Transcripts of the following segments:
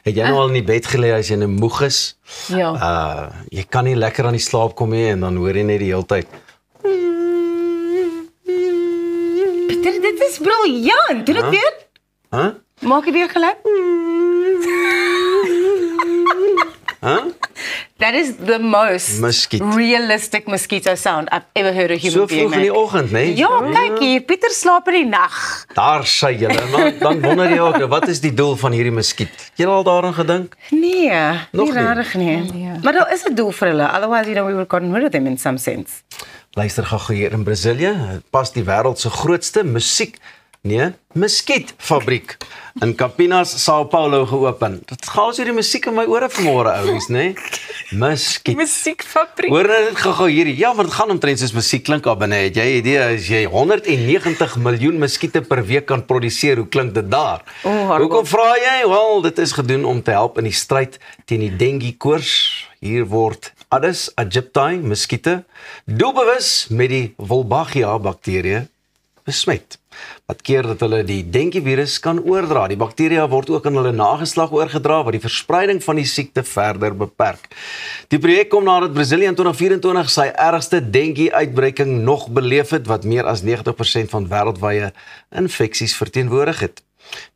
Het jy nou al in die bed gelê as jy nou moeg is? Ja. Jy kan nie lekker aan die slaap kom nie en dan hoor jy net die hele tyd. Dit is briljant. Doe dit weer. Huh? Maak dit weer geluid. Huh? That is the most Muskiet. realistic mosquito sound I've ever heard a human So being vroeg in die make. oggend, né? Ja, kyk hier, Pieter slaap in die nag. Daar sê julle, maar dan wonder jy ook, wat is die doel van hierdie muskiet? Jy al daaraan gedink? Nee, Nog nie nie? rarig nie. Maar daar is 'n doel vir hulle. Otherwise, we would have gotten rid of them in some sense. Luister gou hier in Brasilië, pas die wêreld se grootste muskietfabriek in Campinas, São Paulo geopen. Dit gaan oor die musiek in my ore vanmôre ouens, né? Muskiet. Musiekfabriek. Hoor net gou hierdie. Ja, maar dit gaan omtrent soos musiek klink daar binne. Het jy idee as jy 190 miljoen muskiete per week kan produseer, hoe klink dit daar? Hoekom vra jy? Wel, dit is gedoen om te help in die stryd teen die dengue koors. Hier word Aedes aegypti muskiete doelbewus met die Wolbachia bakterie besmet. Wat keer dat hulle die dengue virus kan oordra. Die bakteria word ook aan hulle nageslag oorgedra wat die verspreiding van die siekte verder beperk. Die projek kom nadat Brasilië in 2024 sy ergste dengue uitbreking nog beleef het wat meer as 90% van wêreldwye infeksies verteenwoordig het.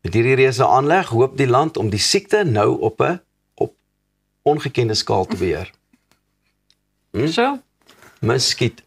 Met hierdie reuse aanleg hoop die land om die siekte nou op ongekende skaal te beheer. So? Muskiet.